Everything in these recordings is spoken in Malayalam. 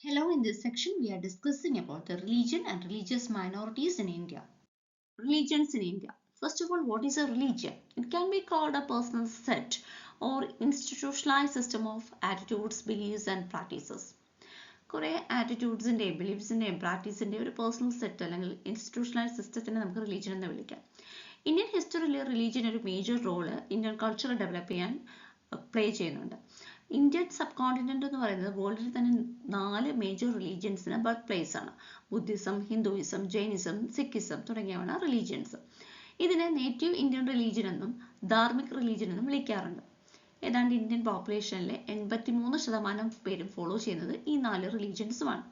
Hello, in this section we are discussing about the religion and religious minorities in India. Religions in India. First of all, what is a religion? It can be called a personal set or institutionalized system of attitudes, beliefs and practices. കുറേ ആറ്റിറ്റ്യൂഡ്സിൻ്റെയും ബിലീഫ്സിൻ്റെയും പ്രാക്ടീസിൻ്റെയും ഒരു പേഴ്സണൽ സെറ്റ് അല്ലെങ്കിൽ ഇൻസ്റ്റിറ്റ്യൂഷണലൈസ് സിസ്റ്റത്തിനെ നമുക്ക് റിലീജിയൻ എന്ന് വിളിക്കാം. ഇന്ത്യൻ ഹിസ്റ്ററിയിൽ റിലീജിയൻ ഒരു major role Indian culture develop ചെയ്യാൻ പ്ലേ ചെയ്യുന്നുണ്ട്. ഇന്ത്യൻ സബ് കോണ്ടിനെന്റ് എന്ന് പറയുന്നത് വേൾഡിൽ തന്നെ 4 മേജർ റിലീജിയൻസിന് ബർത്ത് പ്ലേസ് ആണ്. ബുദ്ധിസം, ഹിന്ദുയിസം, ജൈനിസം, സിഖിസം തുടങ്ങിയവയാണ് റിലീജിയൻസ്. ഇതിനെ നേറ്റീവ് ഇന്ത്യൻ റിലീജിയൻ എന്നും ധാർമ്മിക് റിലീജിയൻ എന്നും വിളിക്കാറുണ്ട്. ഏതാണ്ട് ഇന്ത്യൻ പോപ്പുലേഷനിലെ 83% പേരും ഫോളോ ചെയ്യുന്നത് ഈ 4 റിലീജിയൻസുമാണ്.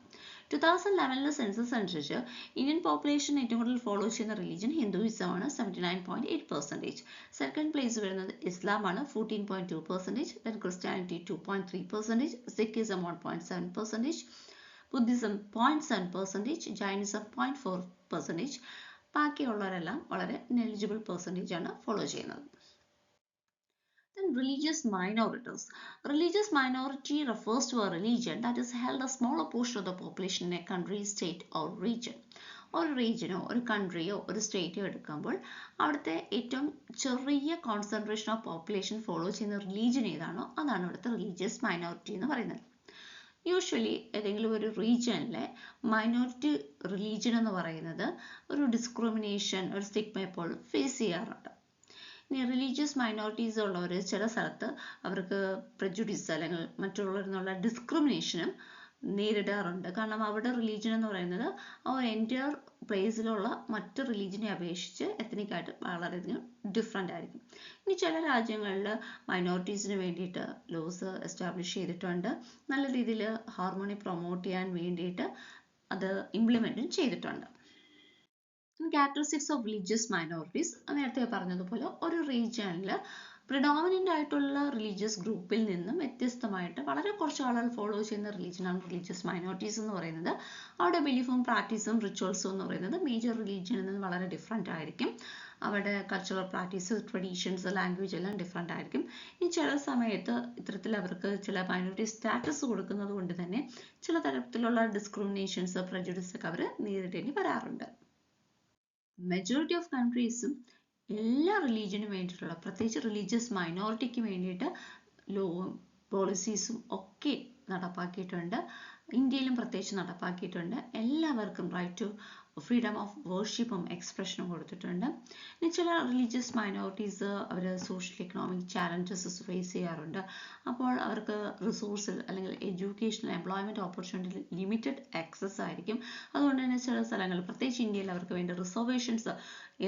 2011 സെൻസസ് അനുസരിച്ച് ഇന്ത്യൻ പോപ്പുലേഷൻ ഏറ്റവും കൂടുതൽ ഫോളോ ചെയ്യുന്ന റിലീജിയൻ ഹിന്ദുയിസമാണ് 79.8%. സെക്കൻഡ് പ്ലേസ് വരുന്നത് ഇസ്ലാമാണ് 14.2%, then Christianity 2.3%, Sikhism 1.7%, Buddhism 0.7%, Jainism 0.4%. ബാക്കിയുള്ളവരെല്ലാം വളരെ നെഗ്ലിജിബിൾ പെർസെൻറ്റേജ് ആണ് ഫോളോ ചെയ്യുന്നത്. Then religious minorities. Religious minority refers to a religion that is held a smaller portion of the population in a country, state or region. ഒരു റീജിയനോ ഒരു കൺട്രിയോ ഒരു സ്റ്റേറ്റോ എടുക്കുമ്പോൾ അവിടുത്തെ ഏറ്റവും ചെറിയ കോൺസെൻട്രേഷൻ ഓഫ് പോപ്പുലേഷൻ ഫോളോ ചെയ്യുന്ന റിലീജിയൻ ഏതാണോ അതാണ് ഇവിടുത്തെ റിലീജിയസ് മൈനോറിറ്റി എന്ന് പറയുന്നത്. യൂഷ്വലി ഏതെങ്കിലും ഒരു റീജിയനിലെ മൈനോറിറ്റി റിലീജിയൻ എന്ന് പറയുന്നത് ഒരു ഡിസ്ക്രിമിനേഷൻ, ഒരു സ്റ്റിഗ്മ എപ്പോഴും ഫേസ് ചെയ്യാറുണ്ട്. ഇനി റിലീജിയസ് മൈനോറിറ്റീസ് ഉള്ളവർ ചില സ്ഥലത്ത് അവർക്ക് പ്രെജുഡിസ് അല്ലെങ്കിൽ മറ്റുള്ളവരിൽ നിന്നുള്ള ഡിസ്ക്രിമിനേഷനും നേരിടാറുണ്ട്. കാരണം അവിടെ റിലീജിയൻ എന്ന് പറയുന്നത് ആ ഒരു എൻറ്റയർ പ്ലേസിലുള്ള മറ്റ് റിലീജിയനെ അപേക്ഷിച്ച് എത്നിക്കായിട്ട് വളരെയധികം ഡിഫറെൻ്റ് ആയിരിക്കും. ഇനി ചില രാജ്യങ്ങളിൽ മൈനോറിറ്റീസിന് വേണ്ടിയിട്ട് ലോസ് എസ്റ്റാബ്ലിഷ് ചെയ്തിട്ടുണ്ട്. നല്ല രീതിയിൽ ഹാർമോണി പ്രൊമോട്ട് ചെയ്യാൻ വേണ്ടിയിട്ട് അത് ഇംപ്ലിമെൻറ്റും ചെയ്തിട്ടുണ്ട്. ക്യാരക്ടറിസ്റ്റിക്സ് ഓഫ് റിലീജിയസ് മൈനോറിറ്റീസ് നേരത്തെ പറഞ്ഞതുപോലെ ഒരു റീജിയനിൽ പ്രിഡോമിനൻ്റ് ആയിട്ടുള്ള റിലീജിയസ് ഗ്രൂപ്പിൽ നിന്നും വ്യത്യസ്തമായിട്ട് വളരെ കുറച്ച് ആളുകൾ ഫോളോ ചെയ്യുന്ന റിലീജിയനാണ് റിലീജിയസ് മൈനോറിറ്റീസ് എന്ന് പറയുന്നത്. അവിടെ ബിലീഫും പ്രാക്ടീസും റിച്വൽസും എന്ന് പറയുന്നത് മേജർ റിലീജിയനിൽ നിന്ന് വളരെ ഡിഫറെൻ്റ് ആയിരിക്കും. അവിടെ കൾച്ചറൽ പ്രാക്ടീസ്, ട്രഡീഷൻസ്, ലാംഗ്വേജ് എല്ലാം ഡിഫറെൻ്റ് ആയിരിക്കും. ഇനി ചില സമയത്ത് ഇത്തരത്തിൽ അവർക്ക് ചില മൈനോറിറ്റി സ്റ്റാറ്റസ് കൊടുക്കുന്നത് കൊണ്ട് തന്നെ ചില തരത്തിലുള്ള ഡിസ്ക്രിമിനേഷൻസ്, പ്രജുഡിസ് ഒക്കെ അവർ നേരിടേണ്ടി വരാറുണ്ട്. മെജോറിറ്റി ഓഫ് കൺട്രീസും എല്ലാ റിലീജിയനും വേണ്ടിയിട്ടുള്ള, പ്രത്യേകിച്ച് റിലീജിയസ് മൈനോറിറ്റിക്ക് വേണ്ടിയിട്ട് ലോവും പോളിസീസും ഒക്കെ നടപ്പാക്കിയിട്ടുണ്ട്. ഇന്ത്യയിലും പ്രത്യേകിച്ച് നടപ്പാക്കിയിട്ടുണ്ട്. എല്ലാവർക്കും റൈറ്റ് ടു ഫ്രീഡം ഓഫ് വേർഷിപ്പും എക്സ്പ്രഷനും കൊടുത്തിട്ടുണ്ട്. ഇനി ചില റിലീജിയസ് മൈനോറിറ്റീസ് അവർ സോഷ്യൽ എക്കണോമിക് ചാലഞ്ചസ് ഫേസ് ചെയ്യാറുണ്ട്. അപ്പോൾ അവർക്ക് റിസോഴ്സിൽ അല്ലെങ്കിൽ educational employment opportunity limited access ആയിരിക്കും. അതുകൊണ്ട് തന്നെ ചില സ്ഥലങ്ങളിൽ പ്രത്യേകിച്ച് ഇന്ത്യയിൽ അവർക്ക് വേണ്ടി റിസർവേഷൻസ്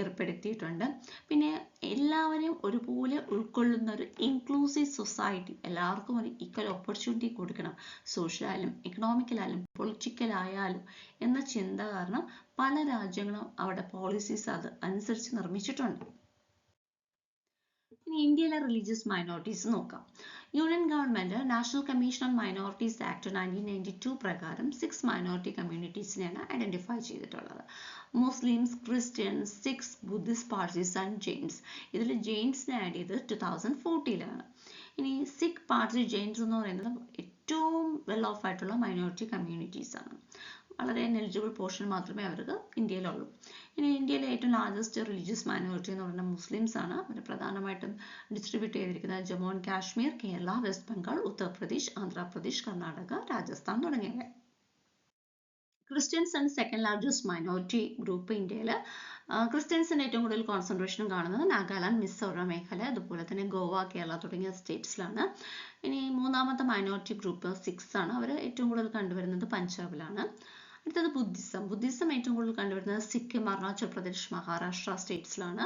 ഏർപ്പെടുത്തിയിട്ടുണ്ട്. പിന്നെ എല്ലാവരെയും ഒരുപോലെ ഉൾക്കൊള്ളുന്ന ഒരു ഇൻക്ലൂസീവ് സൊസൈറ്റി, എല്ലാവർക്കും ഒരു ഈക്വൽ ഓപ്പർച്യൂണിറ്റി കൊടുക്കണം, സോഷ്യലായാലും എക്കണോമിക്കലായാലും പൊളിറ്റിക്കലായാലും എന്ന ചിന്ത കാരണം പല രാജ്യങ്ങളും അവരുടെ പോളിസീസ് അത് അനുസരിച്ച് നിർമ്മിച്ചിട്ടുണ്ട്. ഇനി ഇന്ത്യയിലെ റിലീജിയസ് മൈനോറിറ്റീസ് നോക്കാം. Union government national commission on minorities act 1992 പ്രകാരം 6 മൈനോറിറ്റി കമ്മ്യൂണിറ്റീസിനെയാണ് ഐഡന്റിഫൈ ചെയ്തിട്ടുള്ളത്. Muslims, Christians, Sikhs, Buddhist, Parsees and Jains. ഇതിൽ ജെയിൻസിനെ ആഡ് ചെയ്ത് 2014 ഇനി സിഖ്, പാഴ്സി, ജെയിൻസ് എന്ന് പറയുന്നത് ഏറ്റവും വെൽ ഓഫ് ആയിട്ടുള്ള മൈനോറിറ്റി കമ്മ്യൂണിറ്റീസ് ആണ്. വളരെ നെലിജിബിൾ പോർഷൻ മാത്രമേ അവർക്ക് ഇന്ത്യയിലുള്ളൂ. ഇനി ഇന്ത്യയിലെ ഏറ്റവും ലാർജസ്റ്റ് റിലീജിയസ് മൈനോറിറ്റി എന്ന് പറയുന്നത് മുസ്ലിംസ് ആണ്. അവർ പ്രധാനമായിട്ടും ഡിസ്ട്രിബ്യൂട്ട് ചെയ്തിരിക്കുന്നത് ജമ്മു ആൻഡ് കാശ്മീർ, കേരള, വെസ്റ്റ് ബംഗാൾ, ഉത്തർപ്രദേശ്, ആന്ധ്രാപ്രദേശ്, കർണാടക, രാജസ്ഥാൻ തുടങ്ങിയവ. ക്രിസ്ത്യൻസ് ആണ് സെക്കൻഡ് ലാർജസ്റ്റ് മൈനോറിറ്റി ഗ്രൂപ്പ് ഇന്ത്യയിൽ. ക്രിസ്ത്യൻസിൻ്റെ ഏറ്റവും കൂടുതൽ കോൺസെൻട്രേഷൻ കാണുന്നത് നാഗാലാൻഡ്, മിസോറാം മേഖല, അതുപോലെ തന്നെ ഗോവ, കേരള തുടങ്ങിയ സ്റ്റേറ്റ്സിലാണ്. ഇനി മൂന്നാമത്തെ മൈനോറിറ്റി ഗ്രൂപ്പ് സിഖ്സ് ആണ്. അവർ ഏറ്റവും കൂടുതൽ കണ്ടുവരുന്നത് പഞ്ചാബിലാണ്. അടുത്തത് ബുദ്ധിസം ഏറ്റവും കൂടുതൽ കണ്ടുവരുന്നത് സിക്കിം, അരുണാചൽ പ്രദേശ്, മഹാരാഷ്ട്ര സ്റ്റേറ്റ്സിലാണ്.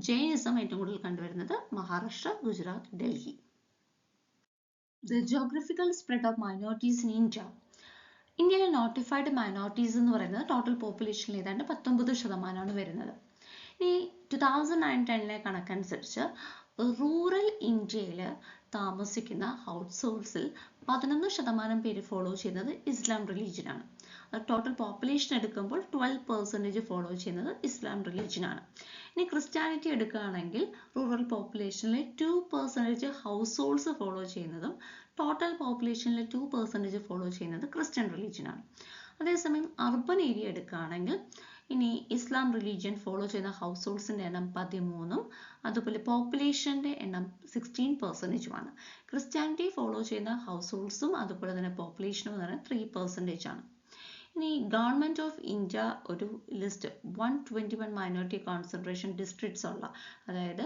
ജൈനിസം ഏറ്റവും കൂടുതൽ കണ്ടുവരുന്നത് Maharashtra, Gujarat, Delhi. The geographical spread of minorities in India. ഇന്ത്യയിലെ നോട്ടിഫൈഡ് മൈനോറിറ്റീസ് എന്ന് പറയുന്നത് ടോട്ടൽ പോപ്പുലേഷനിൽ ഏതാണ്ട് 19% വരുന്നത്. ഇനി 2009-10 കണക്കനുസരിച്ച് റൂറൽ ഇന്ത്യയിൽ താമസിക്കുന്ന ഹൗസ് ഹോൾഡ്സിൽ 11% പേര് ഫോളോ ചെയ്യുന്നത് ഇസ്ലാം റിലീജിയനാണ്. ടോട്ടൽ പോപ്പുലേഷൻ എടുക്കുമ്പോൾ 12% ഫോളോ ചെയ്യുന്നത് ഇസ്ലാം റിലീജിയനാണ്. ഇനി ക്രിസ്ത്യാനിറ്റി എടുക്കുകയാണെങ്കിൽ റൂറൽ പോപ്പുലേഷനിലെ 2% ഹൗസ് ഹോൾഡ്സ് ഫോളോ ചെയ്യുന്നതും ടോട്ടൽ പോപ്പുലേഷനിൽ 2% ഫോളോ ചെയ്യുന്നത് ക്രിസ്ത്യൻ റിലീജിയൻ ആണ്. അതേസമയം അർബൻ ഏരിയ എടുക്കുകയാണെങ്കിൽ ഇനി ഇസ്ലാം റിലീജിയൻ ഫോളോ ചെയ്യുന്ന ഹൗസ് ഹോൾഡ്സിൻ്റെ എണ്ണം 13ഉം അതുപോലെ പോപ്പുലേഷൻ്റെ എണ്ണം 16%ഉമാണ്. ക്രിസ്ത്യാനിറ്റി ഫോളോ ചെയ്യുന്ന ഹൗസ് ഹോൾഡ്സും അതുപോലെ തന്നെ പോപ്പുലേഷനും എന്ന് പറയുന്നത് 3% ആണ്. ഇനി ഗവൺമെൻറ് ഓഫ് ഇന്ത്യ ഒരു ലിസ്റ്റ് 121 മൈനോറിറ്റി കോൺസെൻട്രേഷൻ ഡിസ്ട്രിക്ട്സ് ഉള്ള, അതായത്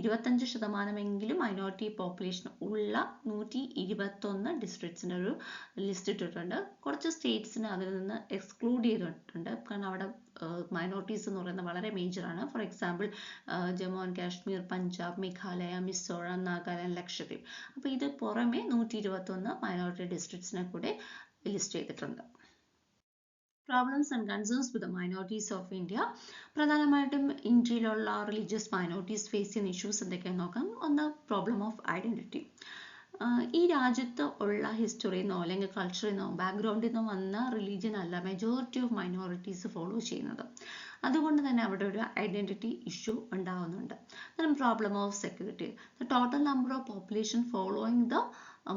25% മൈനോറിറ്റി പോപ്പുലേഷൻ ഉള്ള 121 ഡിസ്ട്രിക്ട്സിൻ്റെ ഒരു ലിസ്റ്റ് ഇട്ടിട്ടുണ്ട്. കുറച്ച് സ്റ്റേറ്റ്സിന് അതിൽ നിന്ന് എക്സ്ക്ലൂഡ് ചെയ്തിട്ടുണ്ട്, കാരണം അവിടെ മൈനോറിറ്റീസ് എന്ന് പറയുന്നത് വളരെ മേജറാണ്. For example Jammu and Kashmir, Punjab, Meghalaya, Mizoram, Nagaland, Lakshadweep. അപ്പോൾ ഇത് പുറമെ 121 മൈനോറിറ്റി ഡിസ്ട്രിക്ട്സിനെ കൂടെ ലിസ്റ്റ് ചെയ്തിട്ടുണ്ട്. Problems and concerns with the minorities of India. പ്രധാനമായിട്ടും ഇന്ത്യയിലുള്ള റിലീജിയസ് മൈനോറിറ്റീസ് ഫേസ് ചെയ്യുന്ന ഇഷ്യൂസ് എന്തൊക്കെയാണെന്ന് നോക്കാം. ഒന്ന്, പ്രോബ്ലം ഓഫ് ഐഡൻറ്റിറ്റി. ഈ രാജ്യത്ത് ഉള്ള ഹിസ്റ്ററിയിൽ നിന്നോ അല്ലെങ്കിൽ കൾച്ചറിൽ നിന്നോ ബാക്ക്ഗ്രൗണ്ടിൽ നിന്നോ വന്ന റിലീജിയൻ അല്ല മെജോറിറ്റി ഓഫ് മൈനോറിറ്റീസ് ഫോളോ ചെയ്യുന്നത്. അതുകൊണ്ട് തന്നെ അവിടെ ഒരു ഐഡൻറ്റിറ്റി ഇഷ്യൂ ഉണ്ടാകുന്നുണ്ട്. Problem of security. The total number of population following the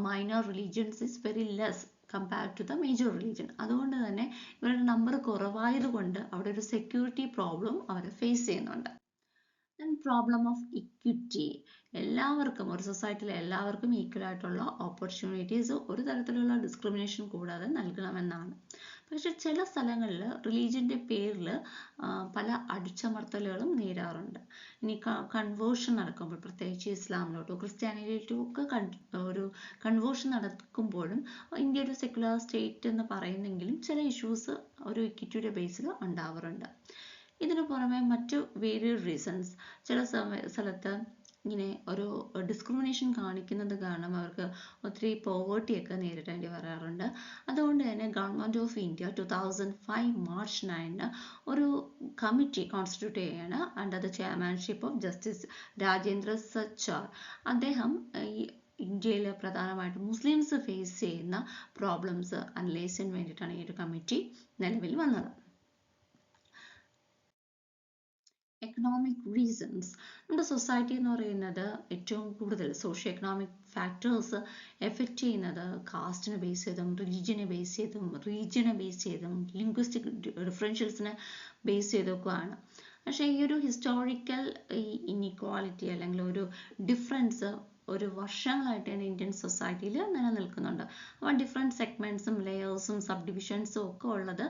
minor religions is very less compared to the major religion. അതുകൊണ്ട് തന്നെ ഇവരുടെ നമ്പർ കുറവായതുകൊണ്ട് അവിടെ ഒരു സെക്യൂരിറ്റി പ്രോബ്ലം അവർ ഫേസ് ചെയ്യുന്നുണ്ട്. Problem of equity. എല്ലാവർക്കും, ഒരു സൊസൈറ്റിയിലെ എല്ലാവർക്കും ഈക്വൽ ആയിട്ടുള്ള ഓപ്പർച്യൂണിറ്റീസ് ഒരു തരത്തിലുള്ള ഡിസ്ക്രിമിനേഷൻ കൂടാതെ നൽകണമെന്നാണ്. പക്ഷെ ചില സ്ഥലങ്ങളിൽ റിലീജിയൻ്റെ പേരിൽ പല അടിച്ചമർത്തലുകളും നേരാറുണ്ട്. ഇനി കൺവേർഷൻ നടക്കുമ്പോൾ, പ്രത്യേകിച്ച് ഇസ്ലാമിലോട്ടോ ക്രിസ്ത്യാനിറ്റിയിലോട്ടോ ഒക്കെ ഒരു കൺവേർഷൻ നടക്കുമ്പോഴും ഇന്ത്യ ഒരു സെക്യുലർ സ്റ്റേറ്റ് എന്ന് പറയുന്നെങ്കിലും ചില ഇഷ്യൂസ് ഒരു ഇക്വിറ്റിയുടെ ബേസിൽ ഉണ്ടാവാറുണ്ട്. ഇതിനു പുറമെ മറ്റു വേരിയഡ് റീസൺസ്, ചില സ്ഥലത്ത് ഇങ്ങനെ ഒരു ഡിസ്ക്രിമിനേഷൻ കാണിക്കുന്നത് കാരണം അവർക്ക് ഒത്തിരി പോവേർട്ടിയൊക്കെ നേരിടേണ്ടി വരാറുണ്ട്. അതുകൊണ്ട് തന്നെ ഗവൺമെൻറ് ഓഫ് ഇന്ത്യ 2005 മാർച്ച് 9 ഒരു കമ്മിറ്റി കോൺസ്റ്റിറ്റ്യൂട്ട് ചെയ്യുകയാണ് under the chairmanship of justice Rajendra Sachar. അദ്ദേഹം ഈ ഇന്ത്യയിൽ പ്രധാനമായിട്ടും മുസ്ലിംസ് ഫേസ് ചെയ്യുന്ന പ്രോബ്ലംസ് അനലൈസ് ചെയ്യാൻ വേണ്ടിയിട്ടാണ് ഈ ഒരു കമ്മിറ്റി നിലവിൽ വന്നത്. Economic reasons. നമ്മുടെ സൊസൈറ്റി എന്ന് പറയുന്നത് ഏറ്റവും കൂടുതൽ സോഷ്യോ എക്കണോമിക് ഫാക്ടേഴ്സ് എഫക്റ്റ് ചെയ്യുന്നത് കാസ്റ്റിനെ ബേസ് ചെയ്തും റിലീജിയനെ ബേസ് ചെയ്തും റീജിയനെ ബേസ് ചെയ്തും ലിംഗ്വിസ്റ്റിക് ഡിഫറൻഷ്യൽസിനെ ബേസ് ചെയ്തൊക്കെയാണ്. പക്ഷേ ഈ ഒരു ഹിസ്റ്റോറിക്കൽ ഇൻഇക്വാലിറ്റി അല്ലെങ്കിൽ ഒരു ഡിഫറൻസ് ഒരു വർഷങ്ങളായിട്ട് തന്നെ ഇന്ത്യൻ സൊസൈറ്റിയിൽ നിലനിൽക്കുന്നുണ്ട്. അപ്പോൾ ഡിഫറെൻറ്റ് സെഗ്മെൻറ്റ്സും ലെയേഴ്സും സബ് ഡിവിഷൻസും ഒക്കെ ഉള്ളത്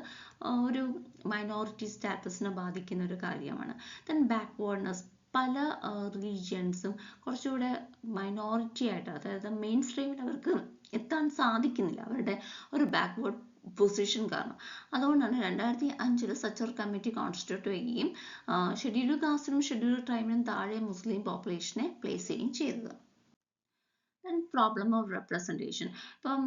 ഒരു മൈനോറിറ്റി സ്റ്റാറ്റസിനെ ബാധിക്കുന്ന ഒരു കാര്യമാണ്. Then backwardness. പല റിലീജിയൻസും കുറച്ചുകൂടെ മൈനോറിറ്റി ആയിട്ട്, അതായത് മെയിൻ സ്ട്രീമിൽ അവർക്ക് എത്താൻ സാധിക്കുന്നില്ല, അവരുടെ ഒരു ബാക്ക്വേർഡ് പൊസിഷൻ കാരണം. അതുകൊണ്ടാണ് 2005 സച്ചർ കമ്മിറ്റി കോൺസ്റ്റിറ്റ്യൂട്ട് ചെയ്യുകയും ഷെഡ്യൂൾഡ് കാസ്റ്റിനും ഷെഡ്യൂൾഡ് ട്രൈബിനും താഴെ മുസ്ലിം പോപ്പുലേഷനെ പ്ലേസ് ചെയ്യുകയും ചെയ്തത്. Problem of representation. ഇപ്പം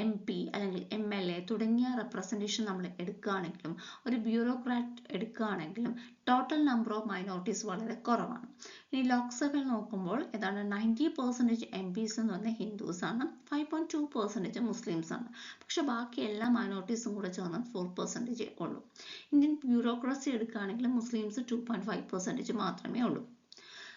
MP അല്ലെങ്കിൽ MLA തുടങ്ങിയ റെപ്രസെൻറ്റേഷൻ നമ്മൾ എടുക്കുകയാണെങ്കിലും ഒരു ബ്യൂറോക്രാറ്റ് എടുക്കുകയാണെങ്കിലും ടോട്ടൽ നമ്പർ ഓഫ് മൈനോറിറ്റീസ് വളരെ കുറവാണ്. ഇനി ലോക്സഭയിൽ നോക്കുമ്പോൾ ഏതാണ്ട് 90% MPs എന്ന് പറഞ്ഞാൽ ഹിന്ദുസ് ആണ്, 5.2% മുസ്ലിംസ് ആണ്. പക്ഷെ ബാക്കി എല്ലാ മൈനോറിറ്റീസും കൂടെ ചേർന്ന് 4% ഉള്ളൂ. ഇന്ത്യൻ ബ്യൂറോക്രസി എടുക്കുകയാണെങ്കിൽ മുസ്ലിംസ് 2.5% മാത്രമേ ഉള്ളൂ.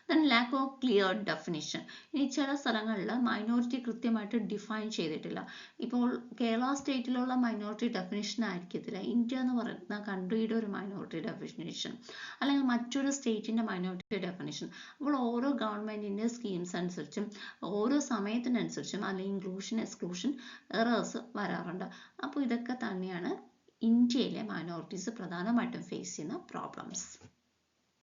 Then lack of clear definition. ഇനി ചില സ്ഥലങ്ങളിൽ മൈനോറിറ്റി കൃത്യമായിട്ട് ഡിഫൈൻ ചെയ്തിട്ടില്ല. ഇപ്പോൾ കേരള സ്റ്റേറ്റിലുള്ള മൈനോറിറ്റി ഡെഫിനിഷൻ ആയിരിക്കത്തില്ല ഇന്ത്യ എന്ന് പറയുന്ന കൺട്രിയുടെ ഒരു മൈനോറിറ്റി ഡെഫിനിഷൻ, അല്ലെങ്കിൽ മറ്റൊരു സ്റ്റേറ്റിൻ്റെ മൈനോറിറ്റി ഡെഫിനിഷൻ. അപ്പോൾ ഓരോ ഗവൺമെൻറ്റിൻ്റെ സ്കീംസ് അനുസരിച്ചും ഓരോ സമയത്തിനനുസരിച്ചും അല്ലെങ്കിൽ ഇൻക്ലൂഷൻ എക്സ്ക്ലൂഷൻ എറേഴ്സ് വരാറുണ്ട്. അപ്പോൾ ഇതൊക്കെ തന്നെയാണ് ഇന്ത്യയിലെ മൈനോറിറ്റീസ് പ്രധാനമായിട്ടും ഫേസ് ചെയ്യുന്ന പ്രോബ്ലംസ്.